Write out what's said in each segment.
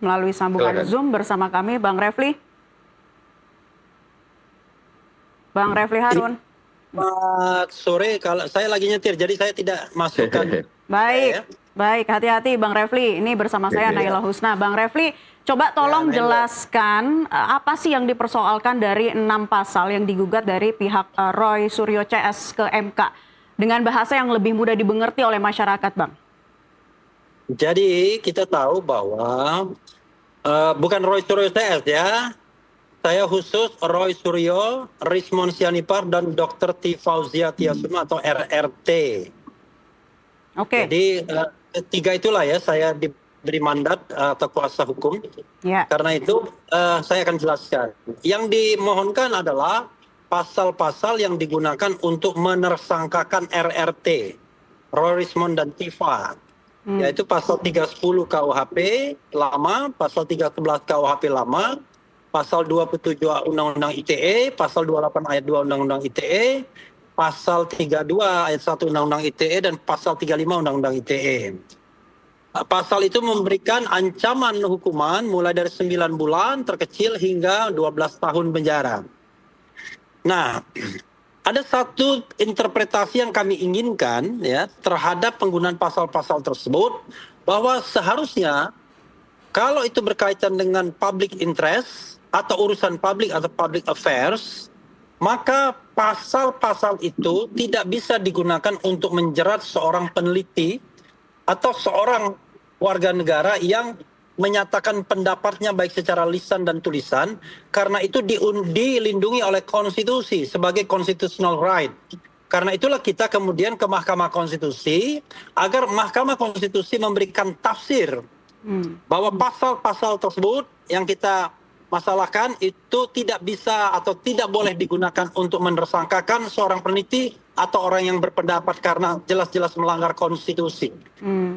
melalui sambungan Silakan. Zoom bersama kami, Bang Refli. Bang Refli Harun. Selamat sore, kalau saya lagi nyetir, jadi saya tidak masukkan. Baik, baik, hati-hati Bang Refli. Ini bersama saya Naila Husna. Bang Refli, coba tolong jelaskan apa sih yang dipersoalkan dari 6 pasal yang digugat dari pihak Roy Suryo CS ke MK dengan bahasa yang lebih mudah dimengerti oleh masyarakat, Bang. Jadi kita tahu bahwa bukan Roy Suryo CS ya, saya khusus Roy Suryo, Rismon Sianipar, dan Dr. T. Fauzia Tiasuma atau RRT. Oke. Jadi tiga itulah ya saya diberi mandat atau kuasa hukum. Ya. Karena itu saya akan jelaskan. Yang dimohonkan adalah pasal-pasal yang digunakan untuk menersangkakan RRT, Roy Rismon dan Tifa. Yaitu pasal 310 KUHP lama, pasal 311 KUHP lama, pasal 27 Undang-Undang ITE, pasal 28 ayat 2 Undang-Undang ITE, pasal 32 ayat 1 Undang-Undang ITE, dan pasal 35 Undang-Undang ITE. Pasal itu memberikan ancaman hukuman mulai dari 9 bulan terkecil hingga 12 tahun penjara. Nah, ada satu interpretasi yang kami inginkan ya terhadap penggunaan pasal-pasal tersebut, bahwa seharusnya kalau itu berkaitan dengan public interest atau urusan publik atau public affairs, maka pasal-pasal itu tidak bisa digunakan untuk menjerat seorang peneliti atau seorang warga negara yang menyatakan pendapatnya baik secara lisan dan tulisan, karena itu dilindungi oleh konstitusi sebagai constitutional right. Karena itulah kita kemudian ke Mahkamah Konstitusi agar Mahkamah Konstitusi memberikan tafsir bahwa pasal-pasal tersebut yang kita masalahkan itu tidak bisa atau tidak boleh digunakan untuk menersangkakan seorang peneliti atau orang yang berpendapat karena jelas-jelas melanggar konstitusi.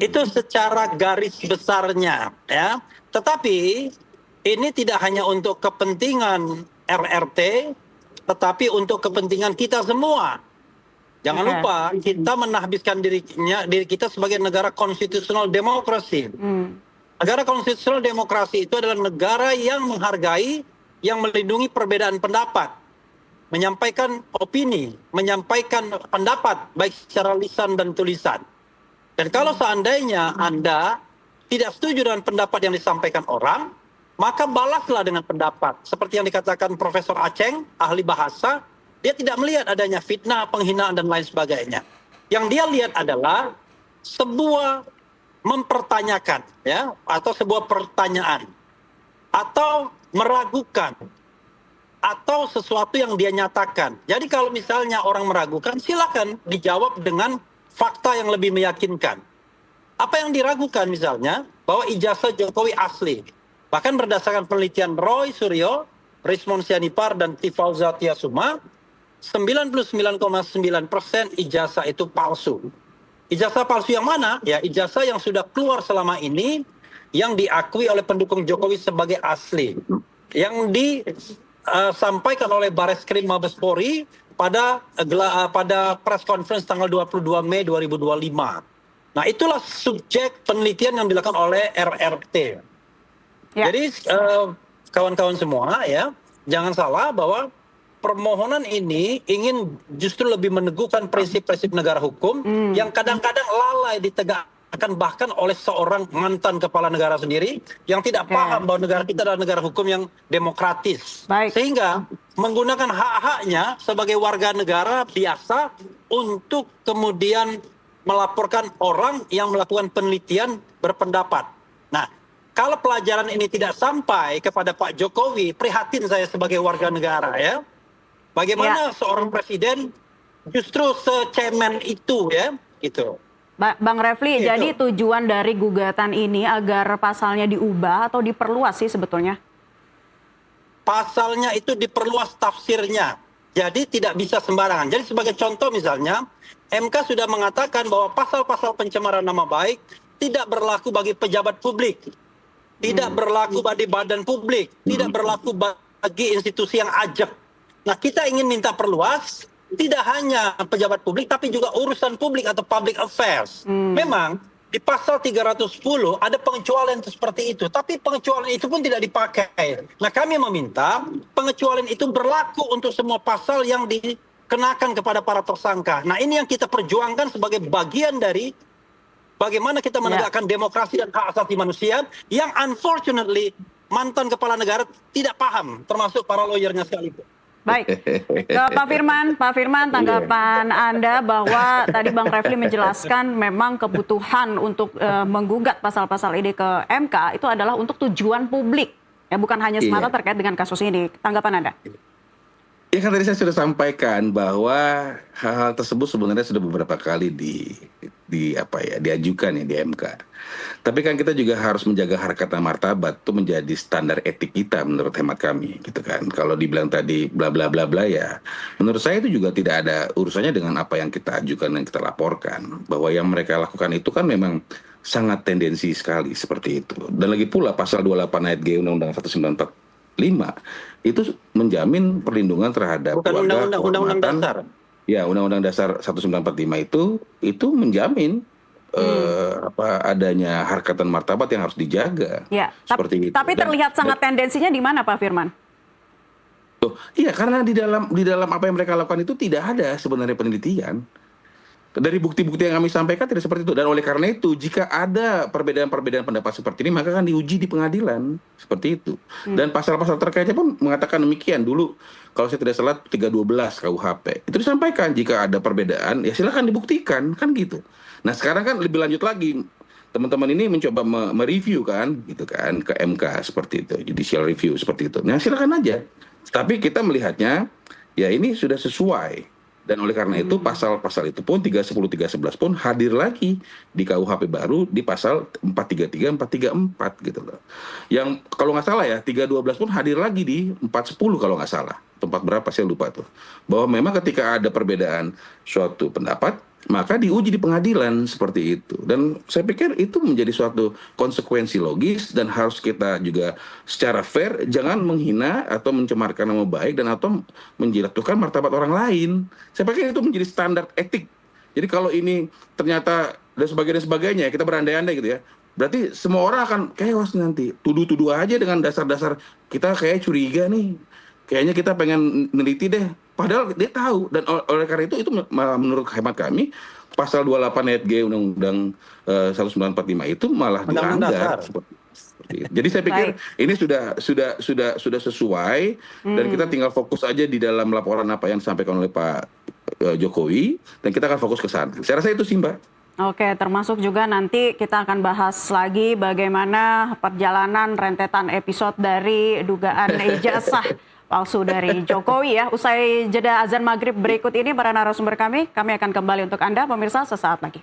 Itu secara garis besarnya ya. Tetapi ini tidak hanya untuk kepentingan RRT, tetapi untuk kepentingan kita semua. Jangan lupa kita menahbiskan diri kita sebagai negara konstitusional demokrasi. Negara konstitusional demokrasi itu adalah negara yang menghargai, yang melindungi perbedaan pendapat, menyampaikan opini, menyampaikan pendapat baik secara lisan dan tulisan. Dan kalau seandainya Anda tidak setuju dengan pendapat yang disampaikan orang, maka balaslah dengan pendapat. Seperti yang dikatakan Profesor Aceng, ahli bahasa, dia tidak melihat adanya fitnah, penghinaan, dan lain sebagainya. Yang dia lihat adalah sebuah mempertanyakan ya, atau sebuah pertanyaan, atau meragukan, atau sesuatu yang dia nyatakan. Jadi kalau misalnya orang meragukan, silakan dijawab dengan fakta yang lebih meyakinkan. Apa yang diragukan misalnya, bahwa ijazah Jokowi asli. Bahkan berdasarkan penelitian Roy Suryo, Rismon Sianipar, dan T. Fauzia Tiasuma, 99,9% ijazah itu palsu. Ijazah palsu yang mana? Ya, ijazah yang sudah keluar selama ini, yang diakui oleh pendukung Jokowi sebagai asli. Yang disampaikan oleh Bareskrim Mabespori pada press conference tanggal 22 Mei 2025. Nah, itulah subjek penelitian yang dilakukan oleh RRT. Ya. Jadi kawan-kawan semua ya, jangan salah bahwa permohonan ini ingin justru lebih meneguhkan prinsip-prinsip negara hukum yang kadang-kadang lalai ditegakkan bahkan oleh seorang mantan kepala negara sendiri yang tidak paham bahwa negara kita adalah negara hukum yang demokratis. Sehingga menggunakan hak-haknya sebagai warga negara biasa untuk kemudian melaporkan orang yang melakukan penelitian berpendapat. Nah, kalau pelajaran ini tidak sampai kepada Pak Jokowi, prihatin saya sebagai warga negara ya. Bagaimana seorang presiden justru secemen itu ya, gitu. Bang Refli, gitu. Jadi tujuan dari gugatan ini agar pasalnya diubah atau diperluas sih sebetulnya? Pasalnya itu diperluas tafsirnya, jadi tidak bisa sembarangan. Jadi sebagai contoh misalnya, MK sudah mengatakan bahwa pasal-pasal pencemaran nama baik tidak berlaku bagi pejabat publik, tidak berlaku bagi badan publik, tidak berlaku bagi institusi yang ajak. Nah, kita ingin minta perluas, tidak hanya pejabat publik, tapi juga urusan publik atau public affairs. Memang Di pasal 310 ada pengecualian seperti itu, tapi pengecualian itu pun tidak dipakai. Nah, kami meminta pengecualian itu berlaku untuk semua pasal yang dikenakan kepada para tersangka. Nah, ini yang kita perjuangkan sebagai bagian dari bagaimana kita menegakkan demokrasi dan hak asasi manusia yang unfortunately mantan kepala negara tidak paham, termasuk para lawyernya sekalipun. Baik, ke Pak Firman tanggapan Anda bahwa tadi Bang Refli menjelaskan memang kebutuhan untuk menggugat pasal-pasal ini ke MK itu adalah untuk tujuan publik, ya bukan hanya semata terkait dengan kasus ini. Tanggapan Anda? Ya kan tadi saya sudah sampaikan bahwa hal-hal tersebut sebenarnya sudah beberapa kali diajukan ya di MK. Tapi kan kita juga harus menjaga harkat dan martabat itu menjadi standar etik kita menurut hemat kami gitu kan. Kalau dibilang tadi bla bla bla bla ya, menurut saya itu juga tidak ada urusannya dengan apa yang kita ajukan dan kita laporkan. Bahwa yang mereka lakukan itu kan memang sangat tendensi sekali seperti itu. Dan lagi pula pasal 28 ayat G Undang-Undang 1945 itu menjamin perlindungan terhadap bukan undang-undang dasar. Ya, Undang-Undang Dasar 1945 itu menjamin adanya harkat dan martabat yang harus dijaga. Ya, seperti itu. Tapi terlihat sangat tendensinya di mana, Pak Firman? Iya, karena di dalam apa yang mereka lakukan itu tidak ada sebenarnya penelitian. Dari bukti-bukti yang kami sampaikan tidak seperti itu. Dan oleh karena itu, jika ada perbedaan-perbedaan pendapat seperti ini, maka akan diuji di pengadilan. Seperti itu. Dan pasal-pasal terkaitnya pun mengatakan demikian. Dulu, kalau saya tidak salah, 312 KUHP. Itu disampaikan, jika ada perbedaan, ya silakan dibuktikan. Kan gitu. Nah, sekarang kan lebih lanjut lagi. Teman-teman ini mencoba mereview kan, gitu kan, ke MK seperti itu. Judicial review seperti itu. Nah, silakan aja. Tapi kita melihatnya, ya ini sudah sesuai. Dan oleh karena itu pasal-pasal itu pun 310, 311 pun hadir lagi di KUHP baru di pasal 433, 434 gitu loh. Yang kalau nggak salah ya 312 pun hadir lagi di 410 kalau nggak salah. Tempat berapa saya lupa tuh. Bahwa memang ketika ada perbedaan suatu pendapat maka diuji di pengadilan seperti itu. Dan saya pikir itu menjadi suatu konsekuensi logis dan harus kita juga secara fair jangan menghina atau mencemarkan nama baik dan atau menjatuhkan martabat orang lain. Saya pikir itu menjadi standar etik. Jadi kalau ini ternyata dan sebagainya kita berandai-andai gitu ya. Berarti semua orang akan chaos nanti. Tuduh-tuduh aja dengan dasar-dasar kita kayak curiga nih. Kayaknya kita pengen meneliti deh. Padahal dia tahu. Dan oleh karena itu malah menurut hemat kami, pasal 28 ayat G Undang-Undang 1945 itu malah dilanggar. Seperti itu. Jadi saya pikir ini sudah sesuai dan kita tinggal fokus aja di dalam laporan apa yang disampaikan oleh Pak Jokowi dan kita akan fokus ke sana. Saya rasa itu sih Mbak. Oke, termasuk juga nanti kita akan bahas lagi bagaimana perjalanan rentetan episode dari dugaan ijazah palsu dari Jokowi ya. Usai jeda azan maghrib berikut ini para narasumber kami akan kembali untuk Anda pemirsa sesaat lagi.